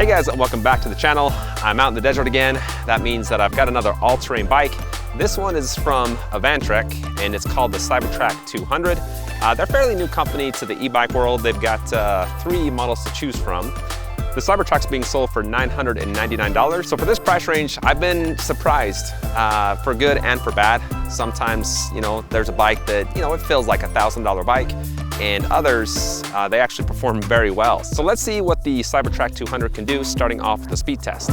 Hey guys, and welcome back to the channel. I'm out in the desert again. That means that I've got another all-terrain bike. This one is from Avantrek and it's called the Cybertrack 200. They're a fairly new company to the e-bike world. They've got 3 models to choose from. The Cybertrack's being sold for $999. So for this price range, I've been surprised for good and for bad. Sometimes, there's a bike that, it feels like a $1,000 bike, and others, they actually perform very well. So let's see what the Cybertrack 200 can do, starting off with the speed test.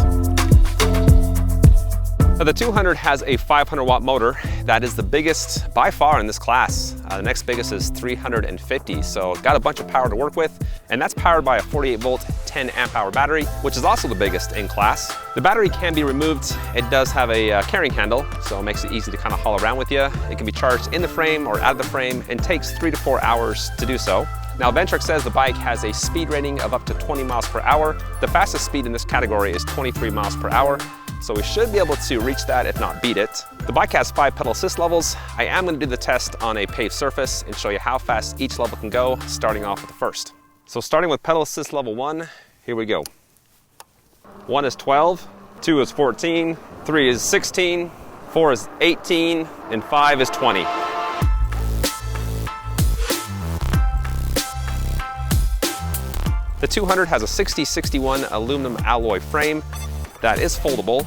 Now, the 200 has a 500 watt motor. That is the biggest by far in this class. The next biggest is 350, so it's got a bunch of power to work with, and that's powered by a 48 volt, 10 amp hour battery, which is also the biggest in class. The battery can be removed. It does have a carrying handle, so it makes it easy to kind of haul around with you. It can be charged in the frame or out of the frame and takes 3 to 4 hours to do so. Now, Avantrek says the bike has a speed rating of up to 20 miles per hour. The fastest speed in this category is 23 miles per hour. So we should be able to reach that, if not beat it. The bike has 5 pedal assist levels. I am going to do the test on a paved surface and show you how fast each level can go, starting off with the first. So starting with pedal assist level 1, here we go. 1 is 12, 2 is 14, 3 is 16, 4 is 18, and 5 is 20. The 200 has a 6061 aluminum alloy frame that is foldable.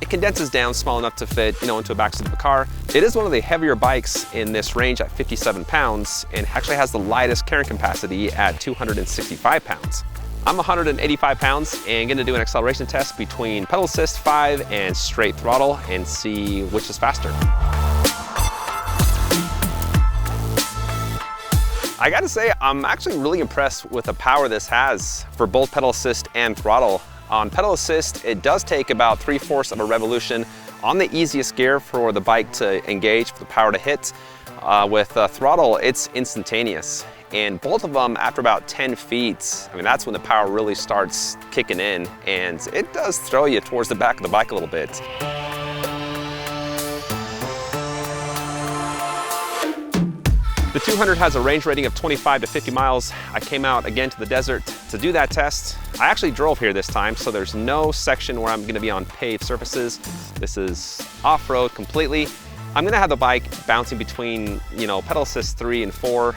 It condenses down small enough to fit, into a backseat of a car. It is one of the heavier bikes in this range at 57 pounds and actually has the lightest carrying capacity at 265 pounds. I'm 185 pounds and gonna do an acceleration test between pedal assist 5 and straight throttle and see which is faster. I gotta say, I'm actually really impressed with the power this has for both pedal assist and throttle. On pedal assist, it does take about 3/4 of a revolution on the easiest gear for the bike to engage, for the power to hit. With throttle, it's instantaneous. And both of them, after about 10 feet, that's when the power really starts kicking in, and it does throw you towards the back of the bike a little bit. The 200 has a range rating of 25 to 50 miles. I came out again to the desert to do that test. I actually drove here this time, so there's no section where I'm gonna be on paved surfaces. This is off-road completely. I'm gonna have the bike bouncing between, pedal assist 3 and 4.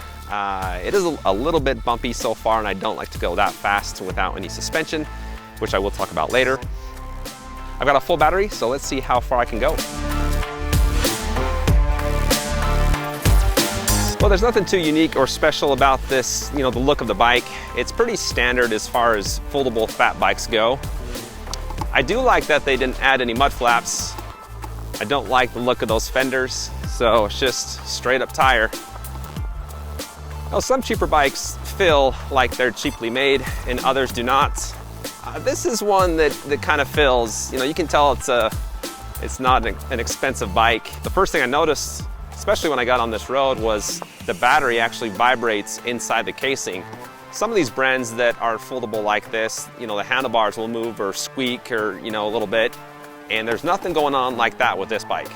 It is a little bit bumpy so far, and I don't like to go that fast without any suspension, which I will talk about later. I've got a full battery, so let's see how far I can go. Well, there's nothing too unique or special about this, the look of the bike. It's pretty standard as far as foldable fat bikes go. I do like that they didn't add any mud flaps. I don't like the look of those fenders, so it's just straight up tire. Now, some cheaper bikes feel like they're cheaply made and others do not. This is one that kind of feels, you can tell it's not an expensive bike. The first thing I noticed, especially when I got on this road, was the battery actually vibrates inside the casing. Some of these brands that are foldable like this, the handlebars will move or squeak or, a little bit, and there's nothing going on like that with this bike.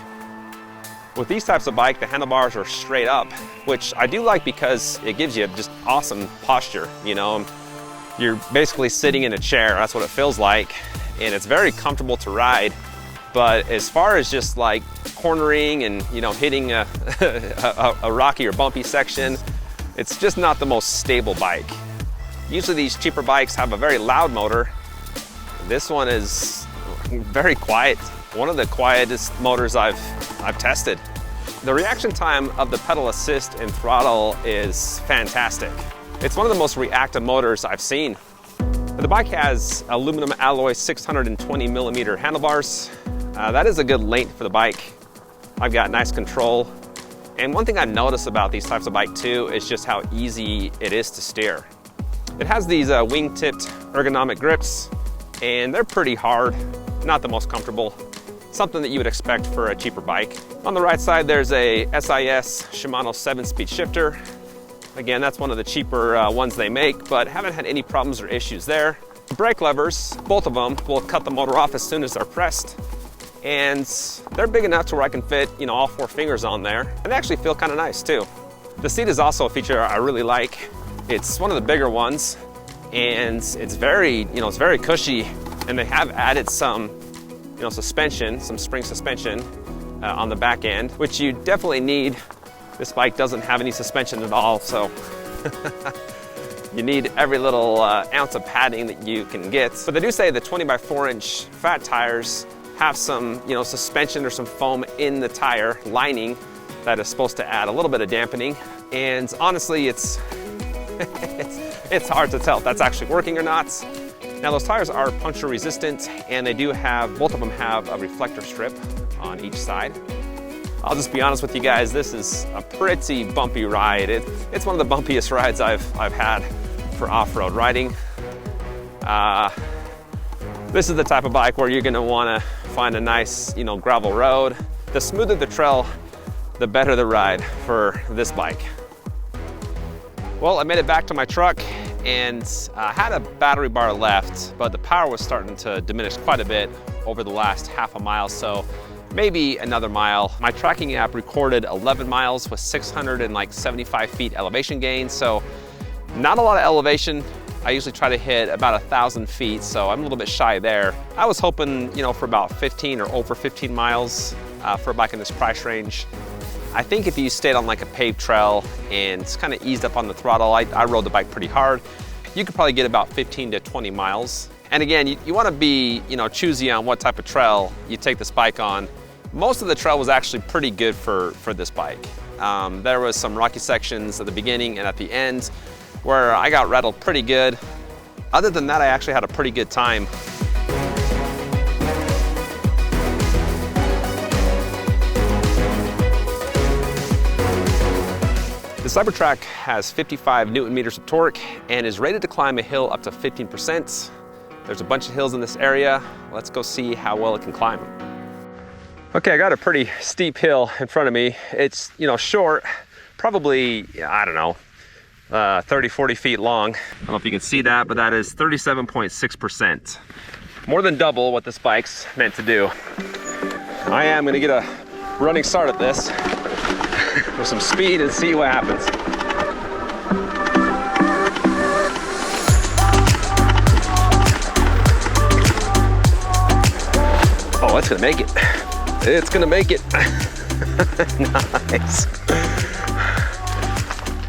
With these types of bike, the handlebars are straight up, which I do like because it gives you just awesome posture, You're basically sitting in a chair, that's what it feels like, and it's very comfortable to ride. But as far as just like cornering and hitting a rocky or bumpy section, it's just not the most stable bike. Usually these cheaper bikes have a very loud motor. This one is very quiet. One of the quietest motors I've tested. The reaction time of the pedal assist and throttle is fantastic. It's one of the most reactive motors I've seen. The bike has aluminum alloy 620 millimeter handlebars. That is a good length for the bike. I've got nice control. And one thing I've noticed about these types of bike too is just how easy it is to steer. It has these wing-tipped ergonomic grips, and they're pretty hard, not the most comfortable. Something that you would expect for a cheaper bike. On the right side, there's a SIS Shimano 7-speed shifter. Again, that's one of the cheaper ones they make, but haven't had any problems or issues there. The brake levers, both of them, will cut the motor off as soon as they're pressed. And they're big enough to where I can fit, all 4 fingers on there. And they actually feel kind of nice too. The seat is also a feature I really like. It's one of the bigger ones, and it's very, it's very cushy. And they have added some, suspension, some spring suspension on the back end, which you definitely need. This bike doesn't have any suspension at all, so you need every little ounce of padding that you can get. But they do say the 20x4-inch fat tires have some, suspension or some foam in the tire lining that is supposed to add a little bit of dampening. And honestly, it's it's hard to tell if that's actually working or not. Now those tires are puncture resistant, and they do have, both of them have a reflector strip on each side. I'll just be honest with you guys, this is a pretty bumpy ride. It's one of the bumpiest rides I've had for off-road riding. This is the type of bike where you're gonna wanna find a nice, gravel road. The smoother the trail, the better the ride for this bike. Well, I made it back to my truck, and I had a battery bar left, but the power was starting to diminish quite a bit over the last half a mile, so maybe another mile. My tracking app recorded 11 miles with 675 feet elevation gain, so not a lot of elevation. I usually try to hit about 1,000 feet, so I'm a little bit shy there. I was hoping, for about 15 or over 15 miles for a bike in this price range. I think if you stayed on like a paved trail and kind of eased up on the throttle, I rode the bike pretty hard, you could probably get about 15 to 20 miles. And again, you want to be, choosy on what type of trail you take this bike on. Most of the trail was actually pretty good for this bike. There was some rocky sections at the beginning and at the end where I got rattled pretty good. Other than that, I actually had a pretty good time. The Cybertrack has 55 Newton meters of torque and is rated to climb a hill up to 15%. There's a bunch of hills in this area. Let's go see how well it can climb them. Okay, I got a pretty steep hill in front of me. It's, short, probably, I don't know, 30, 40 feet long. I don't know if you can see that, but that is 37.6%. More than double what this bike's meant to do. I am gonna get a running start at this with some speed and see what happens. Oh, it's gonna make it. It's gonna make it. Nice.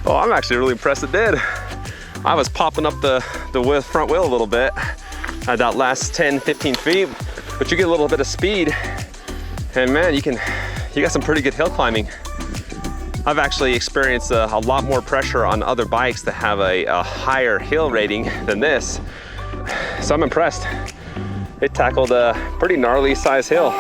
Oh, I'm actually really impressed it did. I was popping up the front wheel a little bit at that last 10, 15 feet, but you get a little bit of speed, and man, you got some pretty good hill climbing. I've actually experienced a lot more pressure on other bikes that have a higher hill rating than this, so I'm impressed. It tackled a pretty gnarly size hill.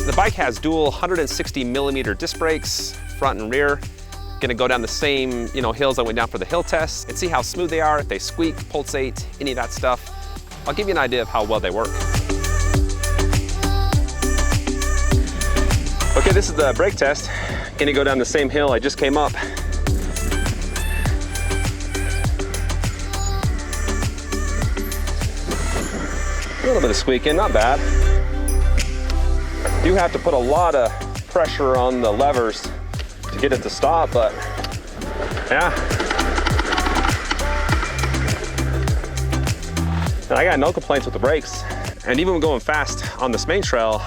The bike has dual 160 millimeter disc brakes, front and rear. Gonna go down the same, hills I went down for the hill test and see how smooth they are, if they squeak, pulsate, any of that stuff. I'll give you an idea of how well they work. Okay, this is the brake test. Gonna go down the same hill I just came up. A little bit of squeaking, not bad. Do have to put a lot of pressure on the levers to get it to stop, but yeah. And I got no complaints with the brakes. And even when going fast on this main trail,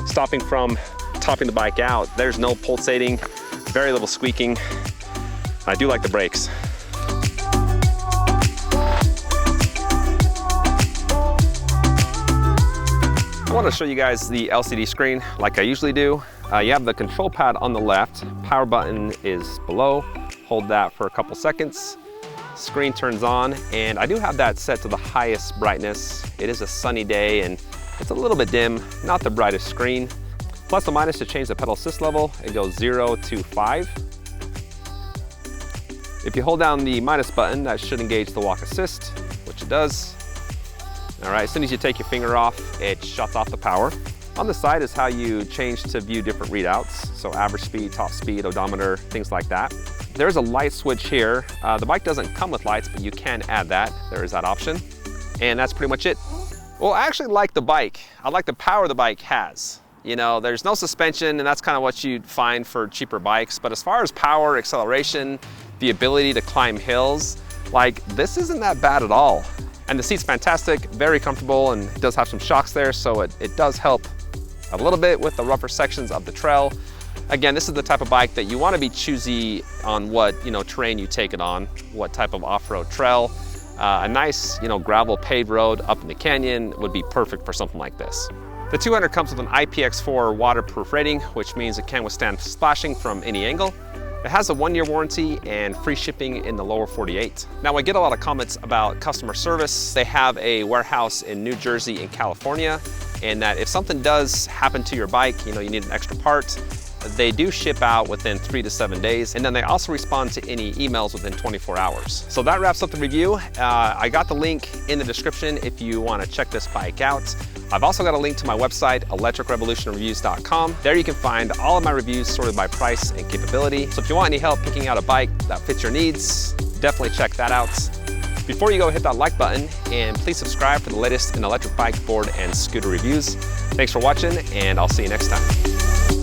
stopping from topping the bike out, there's no pulsating, very little squeaking. I do like the brakes. I want to show you guys the LCD screen like I usually do. You have the control pad on the left, power button is below. Hold that for a couple seconds. Screen turns on, and I do have that set to the highest brightness. It is a sunny day and it's a little bit dim, not the brightest screen. Plus or minus to change the pedal assist level, it goes 0 to 5. If you hold down the minus button, that should engage the walk assist, which it does. All right, as soon as you take your finger off, it shuts off the power. On the side is how you change to view different readouts. So average speed, top speed, odometer, things like that. There's a light switch here. The bike doesn't come with lights, but you can add that. There is that option. And that's pretty much it. Well, I actually like the bike. I like the power the bike has. You know, there's no suspension, and that's kind of what you'd find for cheaper bikes. But as far as power, acceleration, the ability to climb hills, like, this isn't that bad at all. And the seat's fantastic, very comfortable, and it does have some shocks there, so it does help a little bit with the rougher sections of the trail. Again, this is the type of bike that you want to be choosy on what, you know, terrain you take it on, what type of off-road trail. A nice, you know, gravel paved road up in the canyon would be perfect for something like this. The 200 comes with an IPX4 waterproof rating, which means it can withstand splashing from any angle. It has a 1-year warranty and free shipping in the lower 48. Now, I get a lot of comments about customer service. They have a warehouse in New Jersey and California, and that if something does happen to your bike, you know, you need an extra part, they do ship out within 3 to 7 days, and then they also respond to any emails within 24 hours. So that wraps up the review. I got the link in the description if you want to check this bike out. I've also got a link to my website, electricrevolutionreviews.com. There you can find all of my reviews sorted by price and capability. So if you want any help picking out a bike that fits your needs, definitely check that out. Before you go, hit that like button, and please subscribe for the latest in electric bike, board, and scooter reviews. Thanks for watching, and I'll see you next time.